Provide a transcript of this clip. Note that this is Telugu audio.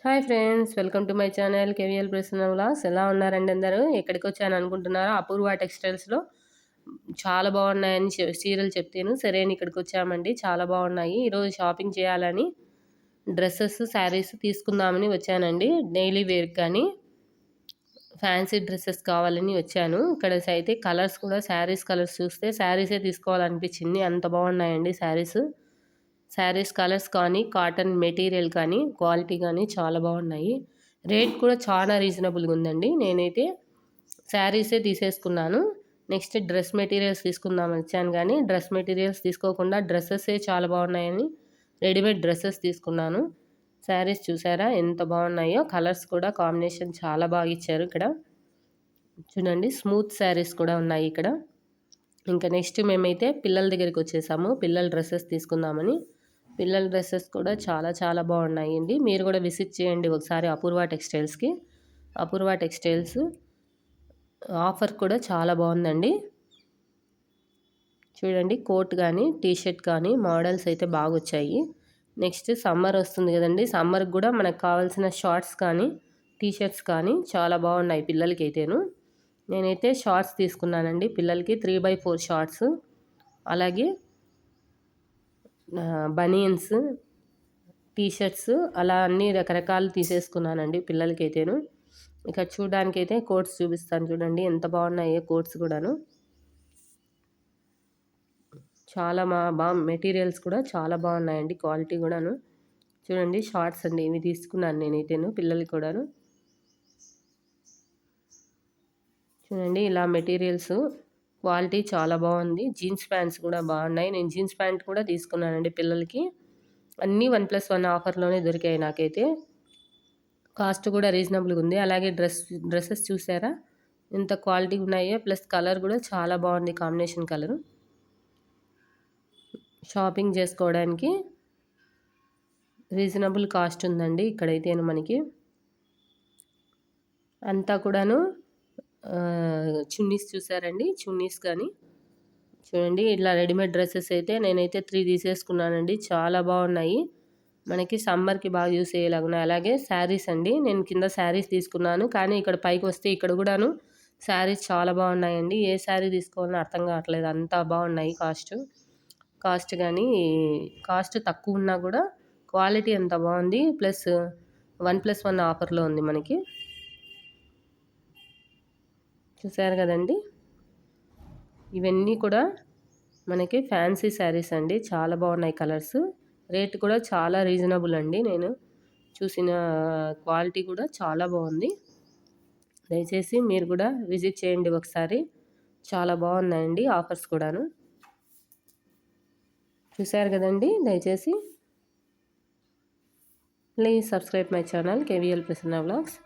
Hi friends, welcome to my channel KVL Prasanna vlogs. ఎలా ఉన్నారండి అందరూ? ఎక్కడికి వచ్చాను అనుకుంటున్నారా? అపూర్వ టెక్స్టైల్స్లో చాలా బాగున్నాయని చీరలు చెప్తాను. సరే అని ఇక్కడికి వచ్చామండి. చాలా బాగున్నాయి. ఈరోజు షాపింగ్ చేయాలని డ్రెస్సెస్, శారీస్ తీసుకుందామని వచ్చానండి. డైలీ వేర్ కానీ ఫ్యాన్సీ డ్రెస్సెస్ కావాలని వచ్చాను. ఇక్కడ అయితే కలర్స్ కూడా శారీస్ కలర్స్ చూస్తే శారీసే తీసుకోవాలనిపించింది. అంత బాగున్నాయండి శారీస్ కలర్స్ కానీ, కాటన్ మెటీరియల్ కానీ, క్వాలిటీ కానీ చాలా బాగున్నాయి. రేట్ కూడా చాలా రీజనబుల్గా ఉందండి. నేనైతే శారీసే తీసేసుకున్నాను. నెక్స్ట్ డ్రెస్ మెటీరియల్స్ తీసుకుందామని వచ్చాను, కానీ డ్రెస్ మెటీరియల్స్ తీసుకోకుండా డ్రెస్సెసే చాలా బాగున్నాయని రెడీమేడ్ డ్రెస్సెస్ తీసుకున్నాను. శారీస్ చూసారా ఎంత బాగున్నాయో? కలర్స్ కూడా కాంబినేషన్ చాలా బాగా ఇచ్చారు. ఇక్కడ చూడండి, స్మూత్ శారీస్ కూడా ఉన్నాయి ఇక్కడ. ఇంకా నెక్స్ట్ మేమైతే పిల్లల దగ్గరికి వచ్చేసాము. పిల్లల డ్రెస్సెస్ తీసుకుందామని. పిల్లల డ్రెస్సెస్ కూడా చాలా చాలా బాగున్నాయండి. మీరు కూడా విజిట్ చేయండి ఒకసారి అపూర్వ టెక్స్టైల్స్కి. అపూర్వ టెక్స్టైల్స్ ఆఫర్ కూడా చాలా బాగుందండి. చూడండి, కోట్ కానీ టీషర్ట్ కానీ మోడల్స్ అయితే బాగా వచ్చాయి. నెక్స్ట్ సమ్మర్ వస్తుంది కదండి. సమ్మర్కి కూడా మనకు కావాల్సిన షార్ట్స్ కానీ టీషర్ట్స్ కానీ చాలా బాగున్నాయి పిల్లలకి అయితేను. నేనైతే షార్ట్స్ తీసుకున్నానండి పిల్లలకి, 3x4 షార్ట్స్, అలాగే బనియన్స్, టీషర్ట్స్, అలా అన్ని రకరకాలు తీసేసుకున్నానండి పిల్లలకి అయితేను. ఇక చూడడానికి అయితే కోట్స్ చూపిస్తాను. చూడండి ఎంత బాగున్నాయో కోట్స్ కూడాను. చాలా బాగా మెటీరియల్స్ కూడా చాలా బాగున్నాయండి, క్వాలిటీ కూడాను. చూడండి, షార్ట్స్ అండి ఇవి తీసుకున్నాను నేనైతేను పిల్లలకి కూడాను. చూడండి, ఇలా మెటీరియల్స్ క్వాలిటీ చాలా బాగుంది. జీన్స్ ప్యాంట్స్ కూడా బాగున్నాయి. నేను జీన్స్ ప్యాంట్ కూడా తీసుకున్నానండి పిల్లలకి. అన్నీ 1+1 ఆఫర్లోనే దొరికాయి నాకైతే. కాస్ట్ కూడా రీజనబుల్గా ఉంది. అలాగే డ్రెస్సెస్ చూసారా ఎంత క్వాలిటీగా ఉన్నాయో? ప్లస్ కలర్ కూడా చాలా బాగుంది, కాంబినేషన్ కలరు. షాపింగ్ చేసుకోవడానికి రీజనబుల్ కాస్ట్ ఉందండి ఇక్కడైతేను. మనకి అంతా కూడాను చున్నీస్ చూసారండి, చున్నీస్ కానీ చూడండి. ఇట్లా రెడీమేడ్ డ్రెస్సెస్ అయితే నేనైతే 3 తీసేసుకున్నానండి. చాలా బాగున్నాయి, మనకి సమ్మర్కి బాగా యూస్ అయ్యేలాగా ఉన్నాయి. అలాగే శారీస్ అండి, నేను కింద శారీస్ తీసుకున్నాను, కానీ ఇక్కడ పైకి వస్తే ఇక్కడ కూడాను శారీస్ చాలా బాగున్నాయండి. ఏ శారీ తీసుకోవాలని అర్థం కావట్లేదు, అంతా బాగున్నాయి. కాస్ట్ కానీ కాస్ట్ తక్కువ ఉన్నా కూడా క్వాలిటీ అంత బాగుంది. ప్లస్ 1+1 ఆఫర్లో ఉంది మనకి. చూసారు కదండి, ఇవన్నీ కూడా మనకి ఫ్యాన్సీ శారీస్ అండి. చాలా బాగున్నాయి కలర్స్. రేట్ కూడా చాలా రీజనబుల్ అండి. నేను చూసిన క్వాలిటీ కూడా చాలా బాగుంది. దయచేసి మీరు కూడా విజిట్ చేయండి ఒకసారి. చాలా బాగున్నాయండి ఆఫర్స్ కూడాను. చూసారు కదండి, దయచేసి please subscribe my channel KVL Prasanna vlogs.